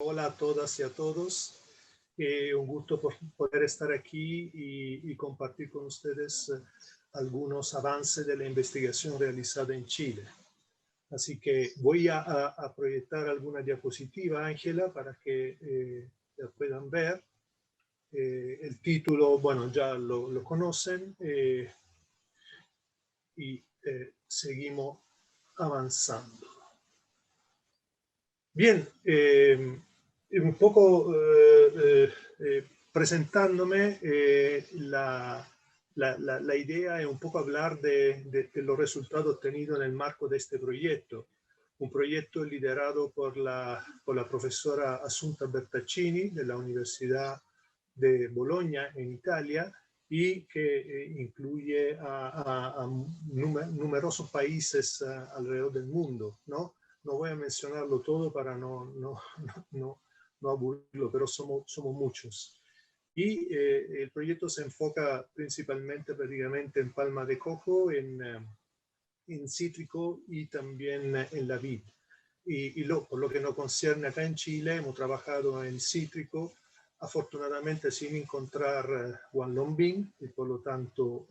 Hola a todas y a todos. Un gusto por poder estar aquí y compartir con ustedes algunos avances de la investigación realizada en Chile. Así que voy a proyectar alguna diapositiva, Ángela, para que la puedan ver. El título, bueno, ya lo conocen y seguimos avanzando. Bien, un poco presentándome, la idea es un poco hablar de los resultados obtenidos en el marco de este proyecto. Un proyecto liderado por la profesora Assunta Bertaccini de la Universidad de Bologna en Italia y que incluye a numerosos países alrededor del mundo, ¿no? No voy a mencionarlo todo para no aburrirlo, pero somos muchos. Y el proyecto se enfoca principalmente prácticamente en palma de coco, en cítrico y también en la vid. Por lo que nos concierne acá en Chile, hemos trabajado en cítrico, afortunadamente sin encontrar guanlombín, y por lo tanto,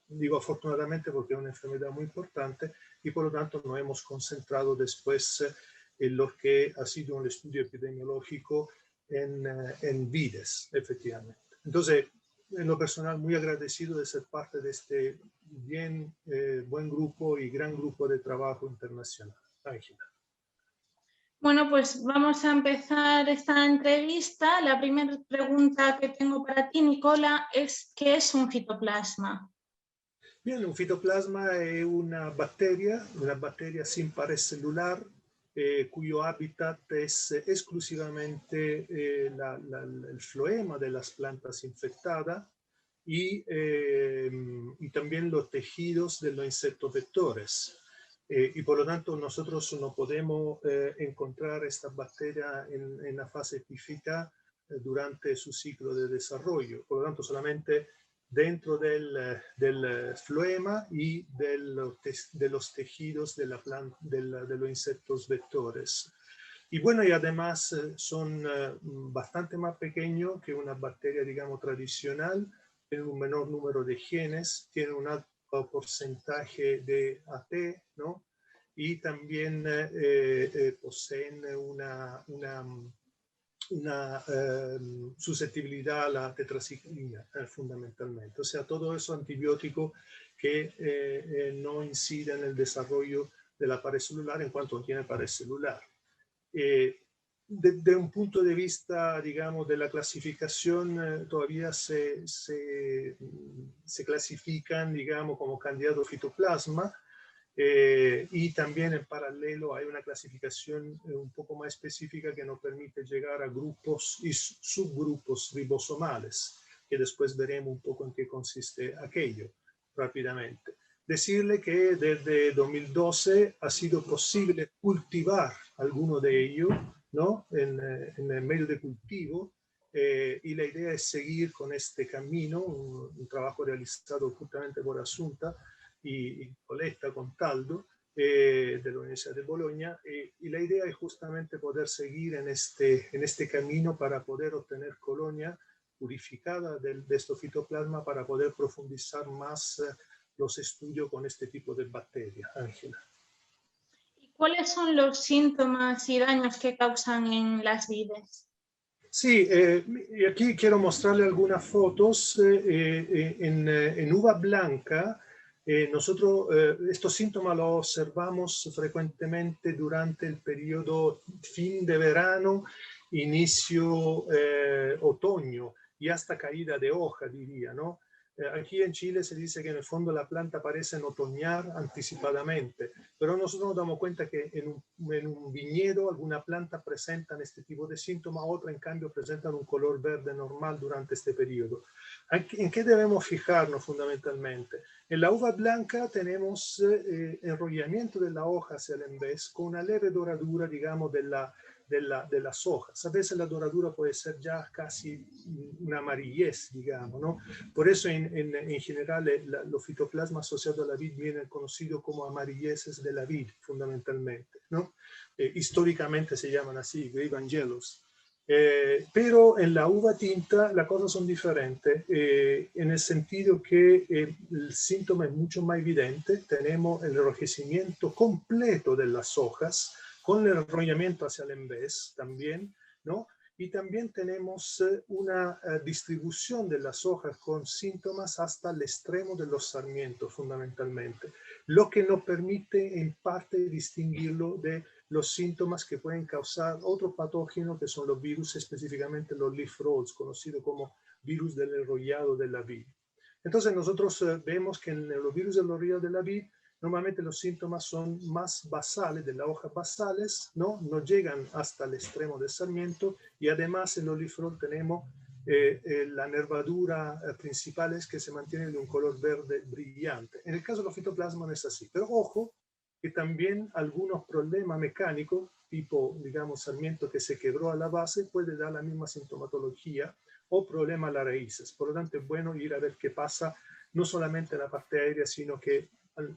digo afortunadamente porque es una enfermedad muy importante, y por lo tanto nos hemos concentrado después en lo que ha sido un estudio epidemiológico en vides, efectivamente. Entonces, en lo personal, muy agradecido de ser parte de este buen grupo y gran grupo de trabajo internacional. Ángela. Bueno, pues vamos a empezar esta entrevista. La primera pregunta que tengo para ti, Nicola, es ¿qué es un fitoplasma? Bien, un fitoplasma es una bacteria sin pared celular, cuyo hábitat es exclusivamente el floema de las plantas infectadas y también los tejidos de los insectos vectores. Y por lo tanto nosotros no podemos encontrar esta bacteria en la fase epífita durante su ciclo de desarrollo. Por lo tanto, solamente dentro del floema y de los tejidos de los insectos vectores. Y bueno, y además son bastante más pequeños que una bacteria, digamos, tradicional, tienen un menor número de genes, tienen un alto porcentaje de AT, ¿no? Y también poseen una susceptibilidad a la tetraciclina, fundamentalmente. O sea, todo eso antibiótico que no incide en el desarrollo de la pared celular en cuanto no tiene pared celular. De un punto de vista, digamos, de la clasificación, todavía se clasifican, digamos, como candidato fitoplasma, y también en paralelo hay una clasificación un poco más específica que nos permite llegar a grupos y subgrupos ribosomales, que después veremos un poco en qué consiste aquello rápidamente. Decirle que desde 2012 ha sido posible cultivar alguno de ellos, ¿no? en el medio de cultivo, y la idea es seguir con este camino, un trabajo realizado justamente por Assunta y Coletta con Taldo, de la Universidad de Bologna, y la idea es justamente poder seguir en este camino para poder obtener colonia purificada de estos fitoplasma para poder profundizar más los estudios con este tipo de bacterias. Ángela. ¿Y cuáles son los síntomas y daños que causan en las vides? Sí, y aquí quiero mostrarle algunas fotos. En uva blanca, nosotros estos síntomas los observamos frecuentemente durante el periodo fin de verano, inicio otoño y hasta caída de hoja, diría, ¿no? Aquí en Chile se dice que en el fondo la planta parece otoñar anticipadamente, pero nosotros nos damos cuenta que en un viñedo alguna planta presentan este tipo de síntomas, otra en cambio presentan un color verde normal durante este periodo. ¿En qué debemos fijarnos fundamentalmente? En la uva blanca tenemos enrollamiento de la hoja hacia el envés con una leve doradura, digamos, de las hojas. A veces la doradura puede ser ya casi una amarillez, digamos, ¿no? Por eso en general los fitoplasmas asociados a la vid vienen conocidos como amarilleces de la vid, fundamentalmente, ¿no? Históricamente se llaman así, Grape Angelus. Pero en la uva tinta las cosas son diferentes, en el sentido que el síntoma es mucho más evidente. Tenemos el enrojecimiento completo de las hojas, con el enrollamiento hacia el envés también, ¿no? Y también tenemos una distribución de las hojas con síntomas hasta el extremo de los sarmientos, fundamentalmente, lo que nos permite en parte distinguirlo de los síntomas que pueden causar otros patógenos, que son los virus, específicamente los leaf rolls, conocidos como virus del enrollado de la vid. Entonces nosotros vemos que en los virus del enrollado de la vid, normalmente los síntomas son más basales, de las hojas basales, ¿no? No llegan hasta el extremo del sarmiento, y además en los leaf rolls tenemos la nervadura principal es que se mantiene de un color verde brillante. En el caso de los fitoplasmas no es así, pero ojo, que también algunos problemas mecánicos, tipo, digamos, sarmiento que se quebró a la base, puede dar la misma sintomatología o problema a las raíces. Por lo tanto, es bueno ir a ver qué pasa, no solamente en la parte aérea, sino que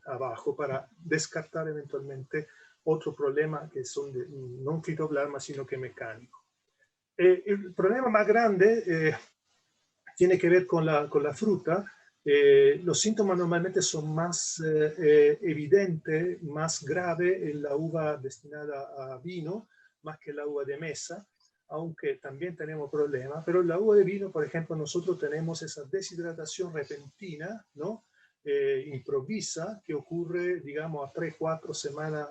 abajo, para descartar eventualmente otro problema que son de, no fitoplasma, sino que mecánico. El problema más grande tiene que ver con la fruta. Los síntomas normalmente son más evidentes, más graves en la uva destinada a vino, más que la uva de mesa, aunque también tenemos problemas. Pero en la uva de vino, por ejemplo, nosotros tenemos esa deshidratación repentina, ¿no? Improvisa, que ocurre, digamos, a 3-4 semanas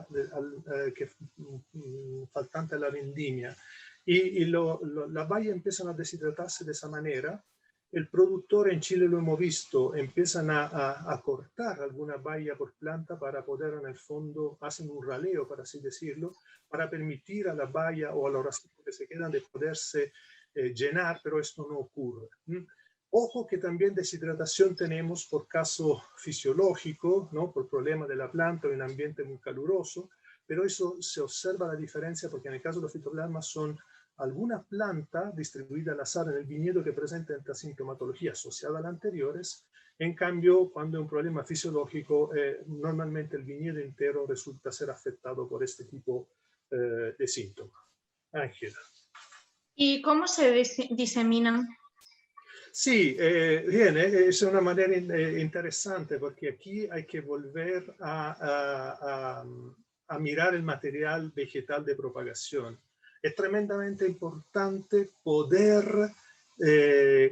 faltante a la vendimia. Y las bayas empiezan a deshidratarse de esa manera. El productor, en Chile lo hemos visto, empiezan a cortar alguna baya por planta para poder, en el fondo, hacen un raleo, para así decirlo, para permitir a la baya o a los racimos que se quedan de poderse llenar, pero esto no ocurre. Ojo que también deshidratación tenemos por caso fisiológico, ¿no? Por problema de la planta o en un ambiente muy caluroso, pero eso se observa la diferencia porque en el caso de los fitoplasmas son alguna planta distribuida al azar en el viñedo que presenta esta sintomatología asociada a las anteriores. En cambio, cuando hay un problema fisiológico, normalmente el viñedo entero resulta ser afectado por este tipo de síntomas. Ángela. ¿Y cómo se diseminan? Sí, bien, es una manera interesante porque aquí hay que volver a mirar el material vegetal de propagación. Es tremendamente importante poder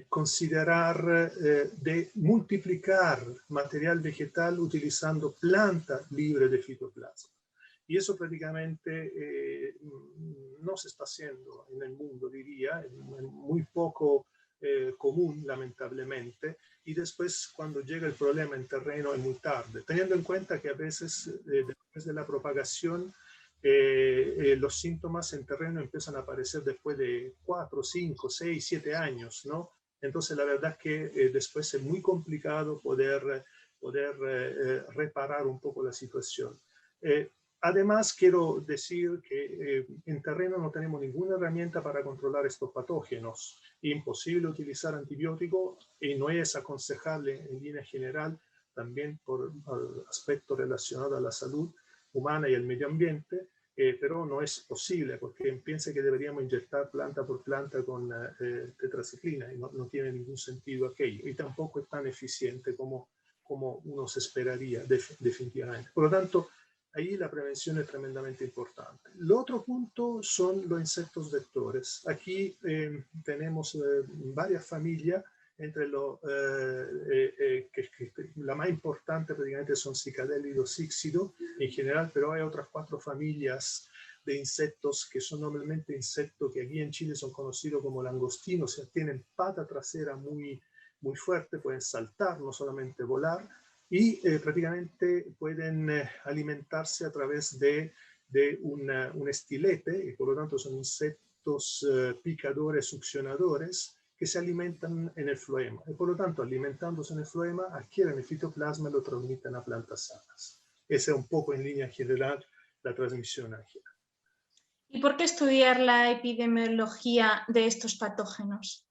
considerar de multiplicar material vegetal utilizando plantas libres de fitoplasma. Y eso prácticamente no se está haciendo en el mundo, diría, muy poco común, lamentablemente, y después cuando llega el problema en terreno es muy tarde, teniendo en cuenta que a veces después de la propagación los síntomas en terreno empiezan a aparecer después de 4, 5, 6, 7 años, ¿no? Entonces la verdad es que después es muy complicado poder reparar un poco la situación. Además, quiero decir que en terreno no tenemos ninguna herramienta para controlar estos patógenos. Imposible utilizar antibióticos y no es aconsejable en línea general, también por aspectos relacionados a la salud humana y el medio ambiente, pero no es posible porque piense que deberíamos inyectar planta por planta con tetraciclina y no tiene ningún sentido aquello. Y tampoco es tan eficiente como uno se esperaría definitivamente. Por lo tanto, ahí la prevención es tremendamente importante. El otro punto son los insectos vectores. Aquí tenemos varias familias, entre la más importante prácticamente son Cicadélido, Cíxido en general, pero hay otras 4 familias de insectos que son normalmente insectos que aquí en Chile son conocidos como langostinos, o sea, tienen pata trasera muy, muy fuerte, pueden saltar, no solamente volar, y prácticamente pueden alimentarse a través de un estilete, y por lo tanto son insectos picadores, succionadores, que se alimentan en el floema. Y por lo tanto, alimentándose en el floema, adquieren el fitoplasma y lo transmiten a plantas sanas. Esa es un poco en línea general la transmisión, Ángela. ¿Y por qué estudiar la epidemiología de estos patógenos?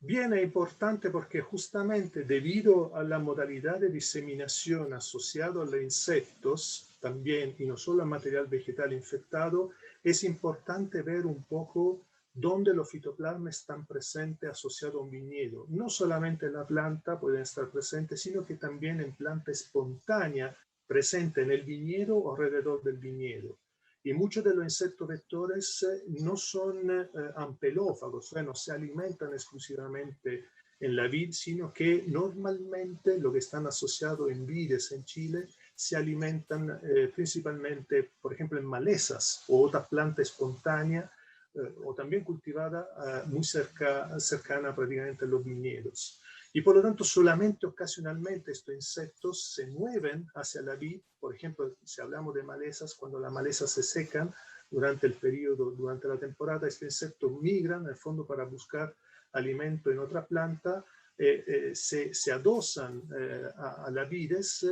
Bien, es importante porque justamente debido a la modalidad de diseminación asociada a los insectos, también, y no solo el material vegetal infectado, es importante ver un poco dónde los fitoplasmas están presentes asociados a un viñedo. No solamente en la planta pueden estar presentes, sino que también en planta espontánea presente en el viñedo o alrededor del viñedo. Y muchos de los insectos vectores no son ampelófagos, o sea, no se alimentan exclusivamente en la vid, sino que normalmente lo que están asociados en vides en Chile se alimentan principalmente, por ejemplo, en malezas o otras plantas espontáneas o también cultivada muy cercana prácticamente a los viñedos. Y por lo tanto, solamente ocasionalmente estos insectos se mueven hacia la vid. Por ejemplo, si hablamos de malezas, cuando las malezas se secan durante el periodo, durante la temporada, estos insectos migran en el fondo para buscar alimento en otra planta, se adosan a las vides,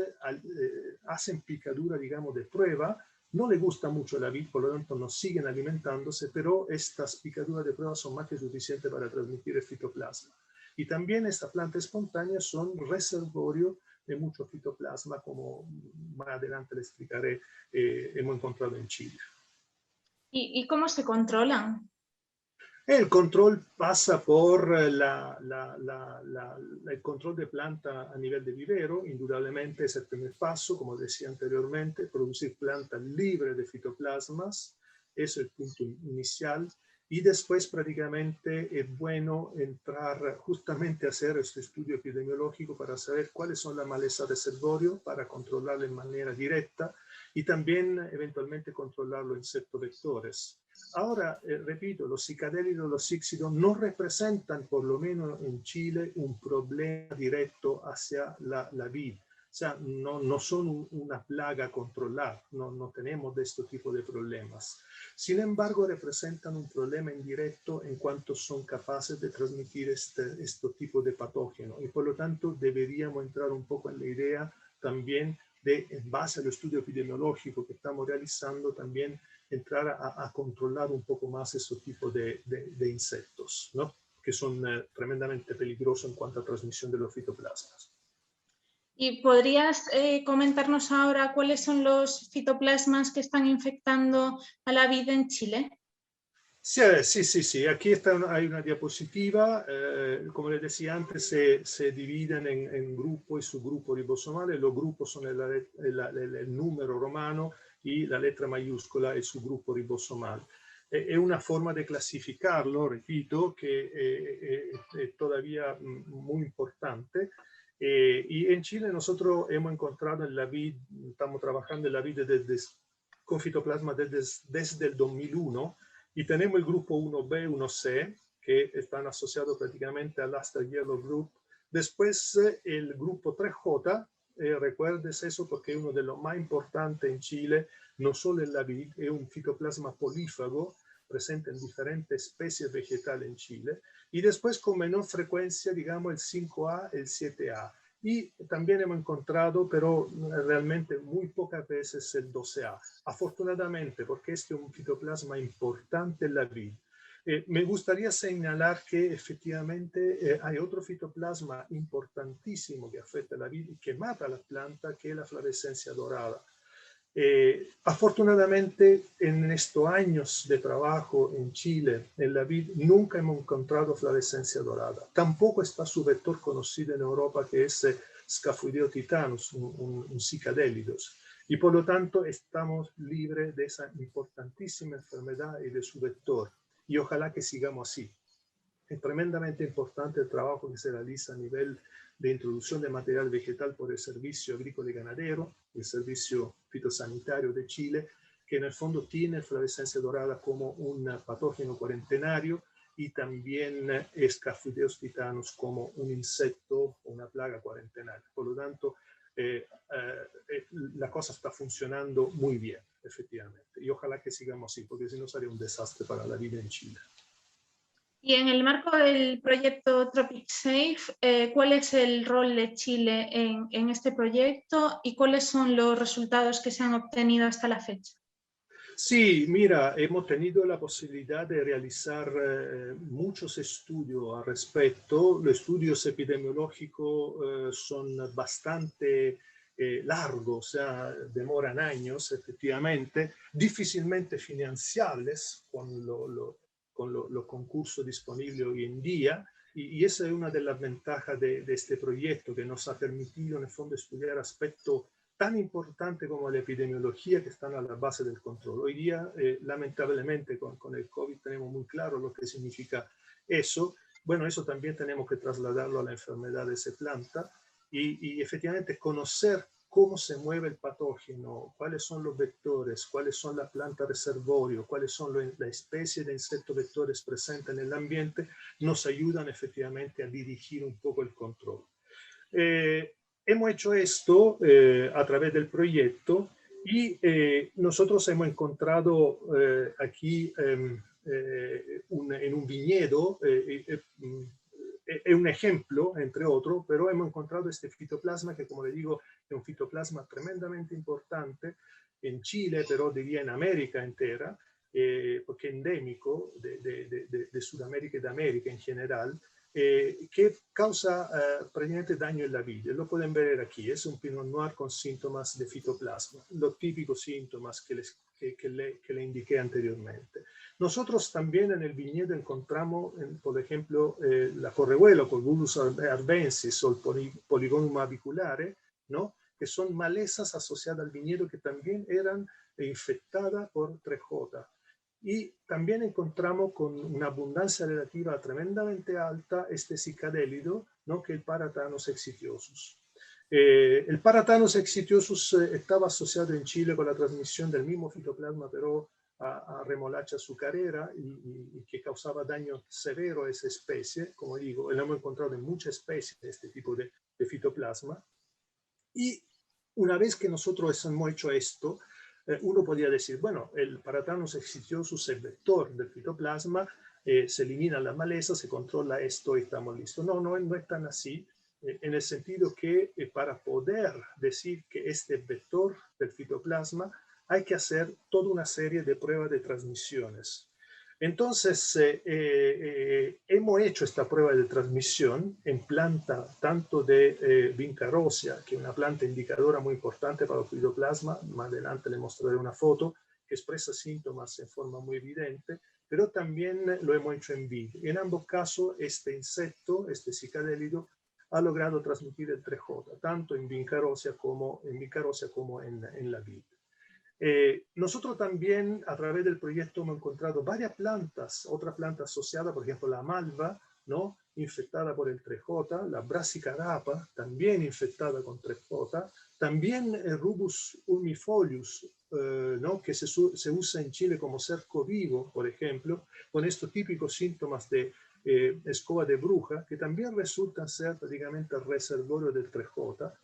hacen picadura, digamos, de prueba. No le gusta mucho la vid, por lo tanto no siguen alimentándose, pero estas picaduras de prueba son más que suficientes para transmitir el fitoplasma. Y también estas plantas espontáneas son reservorio de mucho fitoplasma, como más adelante le explicaré, hemos encontrado en Chile. ¿Y cómo se controlan? El control pasa por el control de planta a nivel de vivero. Indudablemente es el primer paso, como decía anteriormente, producir plantas libres de fitoplasmas, es el punto inicial. Y después prácticamente es bueno entrar justamente a hacer este estudio epidemiológico para saber cuáles son las malezas de reservorio, para controlarla en manera directa y también eventualmente controlar los insectos vectores. Ahora, repito, los psicadélicos, los síxidos no representan, por lo menos en Chile, un problema directo hacia la vid. O sea, no son una plaga a controlar, no tenemos de este tipo de problemas. Sin embargo, representan un problema indirecto en cuanto son capaces de transmitir este tipo de patógeno. Y por lo tanto, deberíamos entrar un poco en la idea también de, en base al estudio epidemiológico que estamos realizando, también entrar a controlar un poco más este tipo de insectos, ¿no? Que son tremendamente peligrosos en cuanto a transmisión de los fitoplasmas. ¿Y podrías comentarnos ahora cuáles son los fitoplasmas que están infectando a la vid en Chile? Sí. Aquí hay una diapositiva. Como les decía antes, se dividen en grupos y subgrupos ribosomales. Los grupos son el número romano y la letra mayúscula, el subgrupo ribosomal. Es una forma de clasificarlo, repito, que es todavía muy importante. Y en Chile nosotros hemos encontrado en la vid, estamos trabajando en la vid con fitoplasma desde el 2001, y tenemos el grupo 1B, 1C, que están asociados prácticamente al Aster Yellow Group. Después el grupo 3J, recuerdes eso porque es uno de los más importantes en Chile, no solo en la vid, es un fitoplasma polífago presente en diferentes especies vegetales en Chile. Y después con menor frecuencia, digamos, el 5A, el 7A. Y también hemos encontrado, pero realmente muy pocas veces, el 12A. Afortunadamente, porque este es un fitoplasma importante en la vid. Me gustaría señalar que efectivamente hay otro fitoplasma importantísimo que afecta a la vid y que mata a la planta, que es la flavescencia dorada. Afortunadamente, en estos años de trabajo en Chile, en la vid, nunca hemos encontrado flavescencia dorada. Tampoco está su vector conocido en Europa, que es Scaphoideo titanus, un psicadélidos. Y por lo tanto, estamos libres de esa importantísima enfermedad y de su vector. Y ojalá que sigamos así. Es tremendamente importante el trabajo que se realiza a nivel de introducción de material vegetal por el Servicio Agrícola y Ganadero, el Servicio Fitosanitario de Chile, que en el fondo tiene flavescencia dorada como un patógeno cuarentenario y también Scaphoideus titanus como un insecto o una plaga cuarentenaria. Por lo tanto, la cosa está funcionando muy bien, efectivamente. Y ojalá que sigamos así, porque si no sería un desastre para la vida en Chile. Y en el marco del proyecto Tropic Safe, ¿cuál es el rol de Chile en este proyecto y cuáles son los resultados que se han obtenido hasta la fecha? Sí, mira, hemos tenido la posibilidad de realizar muchos estudios al respecto. Los estudios epidemiológicos son bastante largo, o sea, demoran años, efectivamente, difícilmente financiables con los concursos disponibles hoy en día. Y esa es una de las ventajas de este proyecto, que nos ha permitido en el fondo estudiar aspectos tan importantes como la epidemiología, que están a la base del control. Hoy día, lamentablemente, con el COVID tenemos muy claro lo que significa eso. Bueno, eso también tenemos que trasladarlo a la enfermedad de esa planta y efectivamente conocer cómo se mueve el patógeno, cuáles son los vectores, cuáles son las plantas reservorio, cuáles son las especies de insectos vectores presentes en el ambiente, nos ayudan efectivamente a dirigir un poco el control. Hemos hecho esto a través del proyecto y nosotros hemos encontrado aquí en un viñedo es un ejemplo, entre otros, pero hemos encontrado este fitoplasma que, como le digo, es un fitoplasma tremendamente importante en Chile, pero diría en América entera, porque es endémico de Sudamérica y de América en general, que causa prácticamente daño en la vid. Lo pueden ver aquí, es un Pinot Noir con síntomas de fitoplasma, los típicos síntomas que le indiqué anteriormente. Nosotros también en el viñedo encontramos, por ejemplo, la correhuela, Corvulus arvensis o el Polygonum aviculare, ¿no? Que son malezas asociadas al viñedo que también eran infectadas por 3J. Y también encontramos con una abundancia relativa tremendamente alta este cicadélido, ¿no? Que es el Paratanus exitiosus. El Paratanus exitiosus estaba asociado en Chile con la transmisión del mismo fitoplasma, pero a remolacha azucarera y que causaba daño severo a esa especie. Como digo, lo hemos encontrado en muchas especies de este tipo de fitoplasma. Y una vez que nosotros hemos hecho esto, uno podría decir, bueno, el Paratanus exitiosus es vector del fitoplasma, se eliminan las malezas, se controla esto y estamos listos. No es tan así, en el sentido que para poder decir que este es vector del fitoplasma, hay que hacer toda una serie de pruebas de transmisiones. Entonces, hemos hecho esta prueba de transmisión en planta tanto de Vinca rosea, que es una planta indicadora muy importante para el fitoplasma, más adelante le mostraré una foto que expresa síntomas en forma muy evidente, pero también lo hemos hecho en vid. En ambos casos, este insecto, este cicadélido, ha logrado transmitir el 3J, tanto en Vinca rosea como en la vid. Nosotros también a través del proyecto hemos encontrado varias plantas, otras plantas asociadas, por ejemplo la malva, ¿no? Infectada por el 3J, la Brassicarapa, también infectada con 3J, también el Rubus ulmifolius, ¿no? Que se usa en Chile como cerco vivo, por ejemplo, con estos típicos síntomas de escoba de bruja, que también resultan ser prácticamente el reservorio del 3J,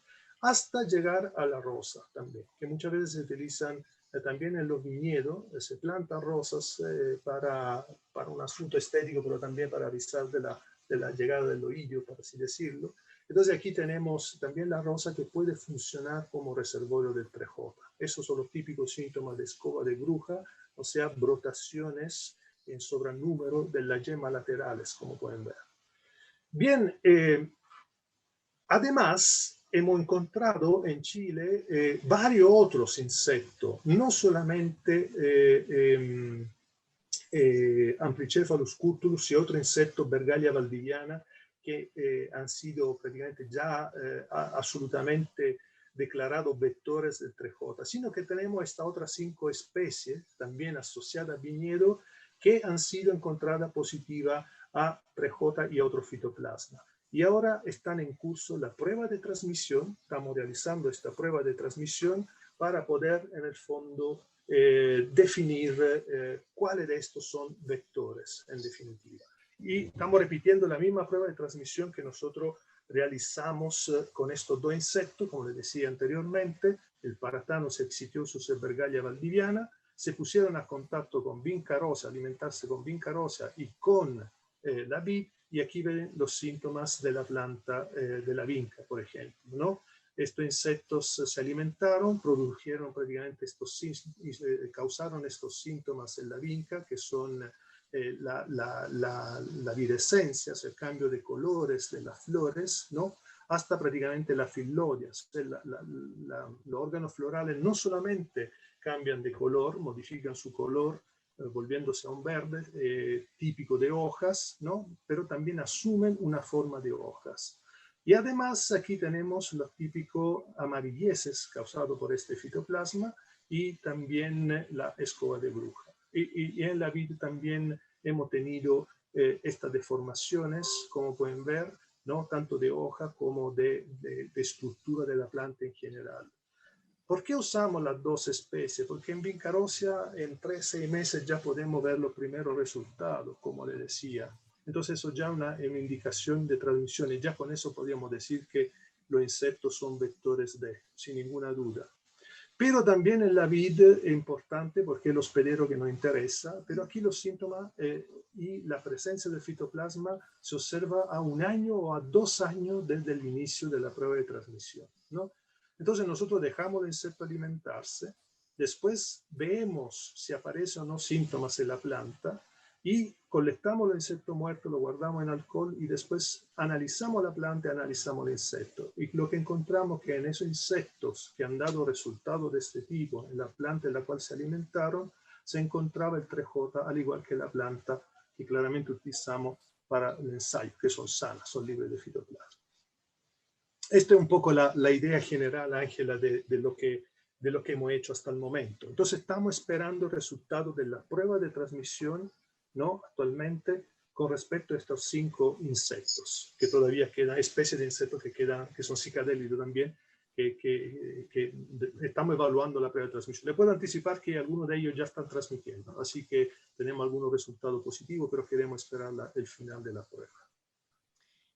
hasta llegar a la rosa también, que muchas veces se utilizan también en los viñedos, se plantan rosas para un asunto estético, pero también para avisar de la llegada del oillo, por así decirlo. Entonces aquí tenemos también la rosa que puede funcionar como reservorio del 3J. Esos son los típicos síntomas de escoba de bruja, o sea, brotaciones en sobranúmero de las yemas laterales, como pueden ver. Bien, además, hemos encontrado en Chile varios otros insectos, no solamente Amplicephalus curtulus y otro insecto, Bergalia valdiviana, que han sido prácticamente ya absolutamente declarados vectores del 3J, sino que tenemos estas otras 5 especies también asociadas a viñedo que han sido encontradas positivas a 3J y a otro fitoplasma. Y ahora están en curso la prueba de transmisión, estamos realizando esta prueba de transmisión para poder en el fondo definir cuáles de estos son vectores en definitiva. Y estamos repitiendo la misma prueba de transmisión que nosotros realizamos con estos 2 insectos, como les decía anteriormente, el Paratanus exitiosus y Bergalia valdiviana, se pusieron a contacto con Vinca rosea, alimentarse con Vinca rosea y con la vid, y aquí ven los síntomas de la planta de la vinca, por ejemplo, ¿no? Estos insectos se alimentaron, produjeron prácticamente causaron estos síntomas en la vinca, que son la virescencia, el cambio de colores de las flores, ¿no? hasta prácticamente la fillodia. Los órganos florales no solamente cambian de color, modifican su color, volviéndose a un verde típico de hojas, ¿no? Pero también asumen una forma de hojas. Y además aquí tenemos los típicos amarilleces causados por este fitoplasma y también la escoba de bruja. Y en la vid también hemos tenido estas deformaciones, como pueden ver, ¿no? Tanto de hoja como de estructura de la planta en general. ¿Por qué usamos las dos especies? Porque en Vincarosia en 3-6 meses ya podemos ver los primeros resultados, como le decía. Entonces eso ya es una indicación de transmisión y ya con eso podríamos decir que los insectos son vectores de, sin ninguna duda. Pero también en la vid es importante porque es el hospedero que nos interesa, pero aquí los síntomas y la presencia del fitoplasma se observa a 1 año o a 2 años desde el inicio de la prueba de transmisión, ¿no? Entonces nosotros dejamos al insecto alimentarse, después vemos si aparecen o no síntomas en la planta y colectamos el insecto muerto, lo guardamos en alcohol y después analizamos la planta y analizamos el insecto. Y lo que encontramos es que en esos insectos que han dado resultados de este tipo, en la planta en la cual se alimentaron, se encontraba el 3J, al igual que la planta que claramente utilizamos para el ensayo, que son sanas, son libres de fitoplasma. Esta es un poco la idea general, Ángela, de lo que hemos hecho hasta el momento. Entonces estamos esperando resultados de la prueba de transmisión, ¿no? Actualmente con respecto a estos 5 insectos, que todavía quedan, especies de insectos que quedan, que son psicadélicos también, que estamos evaluando la prueba de transmisión. Le puedo anticipar que algunos de ellos ya están transmitiendo, así que tenemos algunos resultados positivos, pero queremos esperar el final de la prueba.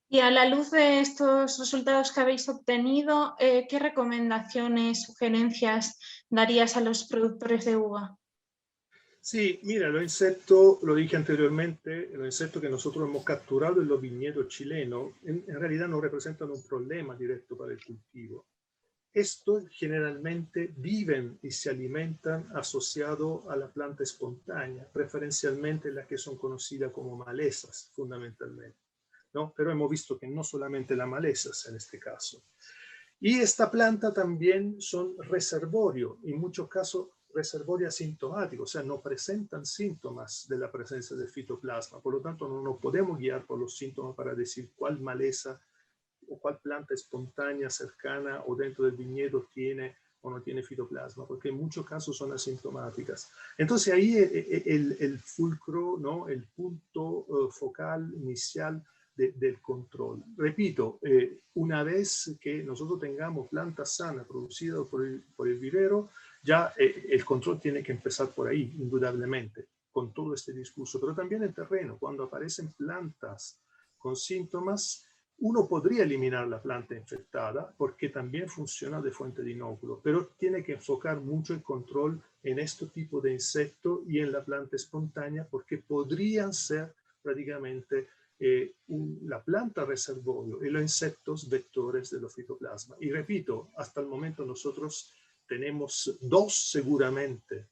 Y a la luz de estos resultados que habéis obtenido, ¿qué recomendaciones, sugerencias darías a los productores de uva? Sí, mira, los insectos, lo dije anteriormente, los insectos que nosotros hemos capturado en los viñedos chilenos, en realidad no representan un problema directo para el cultivo. Estos generalmente viven y se alimentan asociados a la planta espontánea, preferencialmente las que son conocidas como malezas, fundamentalmente, ¿no? Pero hemos visto que no solamente las malezas en este caso. Y esta planta también son reservorio, en muchos casos reservorio asintomático, o sea, no presentan síntomas de la presencia de fitoplasma, por lo tanto no nos podemos guiar por los síntomas para decir cuál maleza o cuál planta espontánea cercana o dentro del viñedo tiene o no tiene fitoplasma, porque en muchos casos son asintomáticas. Entonces ahí el fulcro, ¿no? El punto focal inicial del control. Repito, una vez que nosotros tengamos plantas sanas producidas por el vivero, ya el control tiene que empezar por ahí, indudablemente, con todo este discurso, pero también en terreno, cuando aparecen plantas con síntomas, uno podría eliminar la planta infectada porque también funciona de fuente de inóculo, pero tiene que enfocar mucho el control en este tipo de insectos y en la planta espontánea porque podrían ser prácticamente la planta reservorio y los insectos vectores de los fitoplasma. Y repito, hasta el momento nosotros tenemos 2 seguramente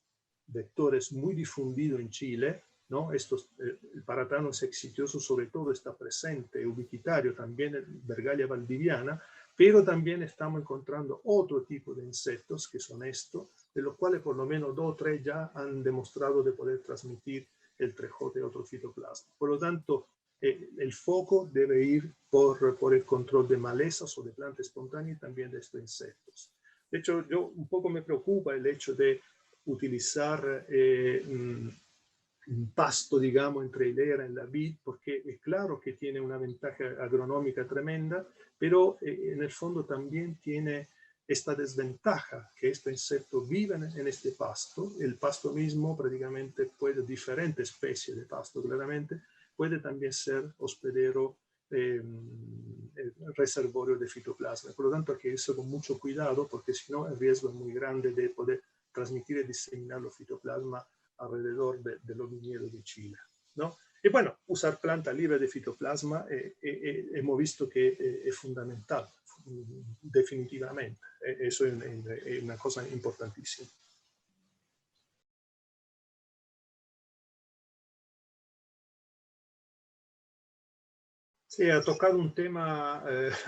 vectores muy difundidos en Chile, ¿no? El Paratanos exitioso sobre todo está presente, ubiquitario también en Bergalia valdiviana, pero también estamos encontrando otro tipo de insectos que son estos, de los cuales por lo menos 2 o 3 ya han demostrado de poder transmitir el 3J y otro fitoplasma. Por lo tanto, el foco debe ir por el control de malezas o de plantas espontáneas y también de estos insectos. De hecho, un poco me preocupa el hecho de utilizar un pasto, digamos, entre hilera en la vid, porque es claro que tiene una ventaja agronómica tremenda, pero en el fondo también tiene esta desventaja, que este insecto vive en este pasto. El pasto mismo prácticamente puede, diferentes especies de pasto claramente, puede también ser hospedero reservorio de fitoplasma. Por lo tanto, hay que irse con mucho cuidado, porque si no el riesgo es muy grande de poder transmitir y diseminar los fitoplasma alrededor de los viñedos de Chile, ¿no? Y bueno, usar planta libre de fitoplasma hemos visto que es fundamental, definitivamente. Eso es una cosa importantísima. Sí, ha tocado un tema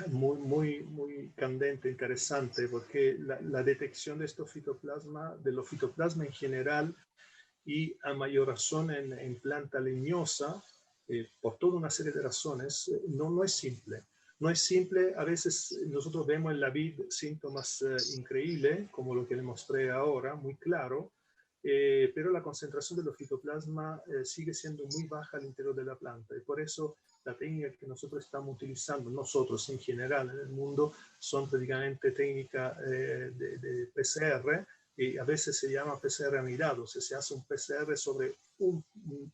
muy candente, interesante, porque la detección de estos fitoplasma, de los fitoplasma en general, y a mayor razón en planta leñosa, por toda una serie de razones, no es simple. No es simple, a veces nosotros vemos en la vid síntomas increíbles, como lo que le mostré ahora, muy claro, pero la concentración de los fitoplasma sigue siendo muy baja al interior de la planta, y por eso la técnica que nosotros estamos utilizando, nosotros en general en el mundo, son prácticamente técnicas de PCR, y a veces se llama PCR anidado, o sea, se hace un PCR sobre un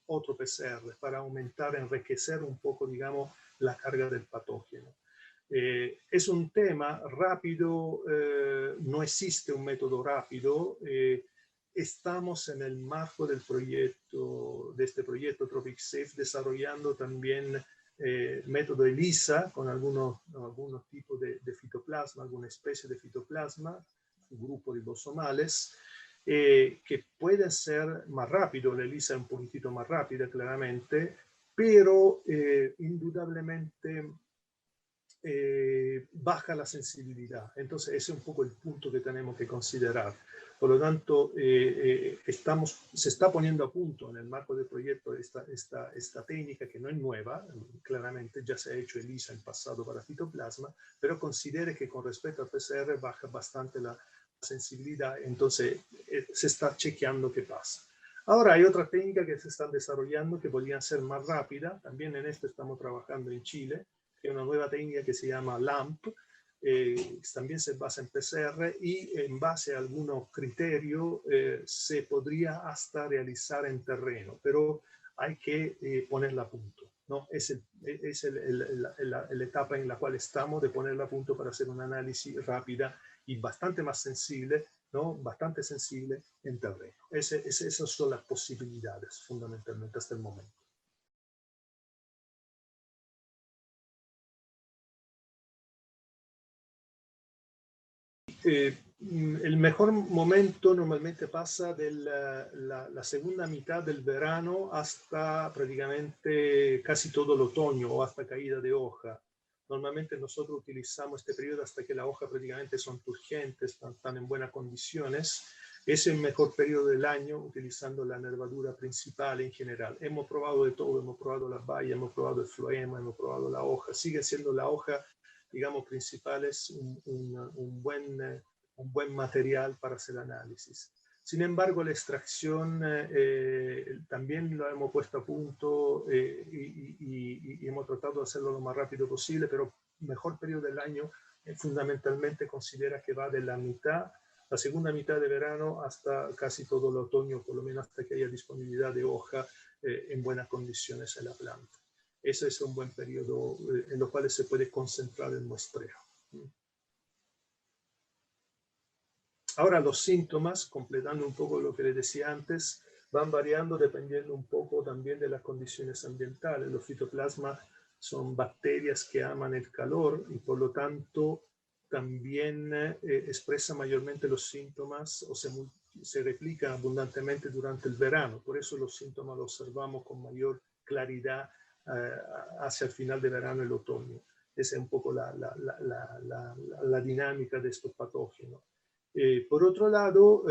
otro PCR para aumentar, enriquecer un poco, digamos, la carga del patógeno. Es un tema rápido, no existe un método rápido. Estamos en el marco del proyecto, de este proyecto Tropic Safe, desarrollando también método ELISA con algunos tipos de fitoplasma, alguna especie de fitoplasma, un grupo de bosomales, que pueden ser más rápido. La ELISA es un poquitito más rápida, claramente, pero indudablemente baja la sensibilidad. Entonces ese es un poco el punto que tenemos que considerar. Por lo tanto, se está poniendo a punto en el marco del proyecto esta técnica, que no es nueva, claramente ya se ha hecho ELISA en pasado para fitoplasma, pero considere que con respecto al PCR baja bastante la sensibilidad, entonces se está chequeando qué pasa. Ahora hay otra técnica que se están desarrollando que podrían ser más rápida, también en esto estamos trabajando en Chile, que es una nueva técnica que se llama LAMP, también se basa en PCR y en base a algunos criterios se podría hasta realizar en terreno, pero hay que ponerla a punto, ¿no? Es la etapa en la cual estamos, de ponerla a punto para hacer un análisis rápida y bastante más sensible, ¿no? Bastante sensible en terreno. Esas son las posibilidades fundamentalmente hasta el momento. El mejor momento normalmente pasa de la segunda mitad del verano hasta prácticamente casi todo el otoño o hasta caída de hoja. Normalmente nosotros utilizamos este periodo hasta que las hojas prácticamente son turgentes, están en buenas condiciones. Es el mejor periodo del año utilizando la nervadura principal en general. Hemos probado de todo, hemos probado las bayas, hemos probado el floema, hemos probado la hoja. Sigue siendo la hoja, digamos, principal, es un buen material para hacer análisis. Sin embargo, la extracción también lo hemos puesto a punto y hemos tratado de hacerlo lo más rápido posible, pero el mejor periodo del año fundamentalmente considera que va de la segunda mitad de verano hasta casi todo el otoño, por lo menos hasta que haya disponibilidad de hoja en buenas condiciones en la planta. Ese es un buen periodo en los cuales se puede concentrar el muestreo. Ahora los síntomas, completando un poco lo que les decía antes, van variando dependiendo un poco también de las condiciones ambientales. Los fitoplasmas son bacterias que aman el calor y por lo tanto también expresan mayormente los síntomas o se replican abundantemente durante el verano. Por eso los síntomas los observamos con mayor claridad hacia el final de verano y el otoño. Esa es un poco la dinámica de estos patógenos. Por otro lado,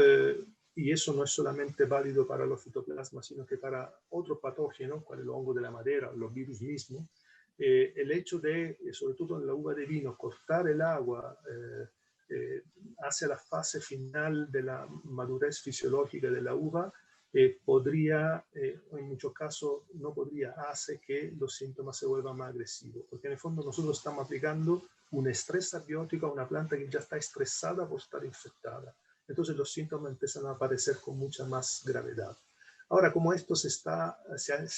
y eso no es solamente válido para los fitoplasmas, sino que para otros patógenos, como el hongo de la madera, los virus mismos, el hecho de, sobre todo en la uva de vino, cortar el agua hacia la fase final de la madurez fisiológica de la uva, podría, en muchos casos no podría, hace que los síntomas se vuelvan más agresivos, porque en el fondo nosotros estamos aplicando un estrés abiótico a una planta que ya está estresada por estar infectada. Entonces los síntomas empiezan a aparecer con mucha más gravedad. Ahora, como esto se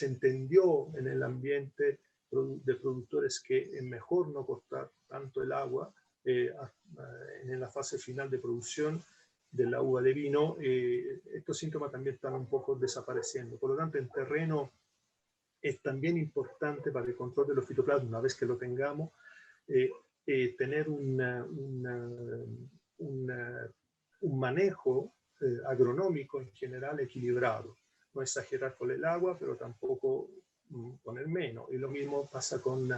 entendió en el ambiente de productores que es mejor no cortar tanto el agua en la fase final de producción de la uva de vino, estos síntomas también están un poco desapareciendo. Por lo tanto, en terreno es también importante para el control de los fitoplasmas, una vez que lo tengamos, tener un manejo agronómico en general equilibrado. No exagerar con el agua, pero tampoco poner menos. Y lo mismo pasa con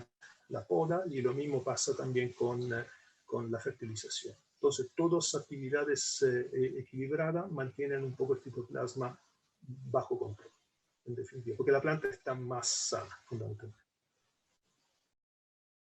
la poda, y lo mismo pasa también con la fertilización. Entonces, todas actividades equilibradas mantienen un poco el fitoplasma bajo control, en definitiva, porque la planta está más sana, fundamentalmente.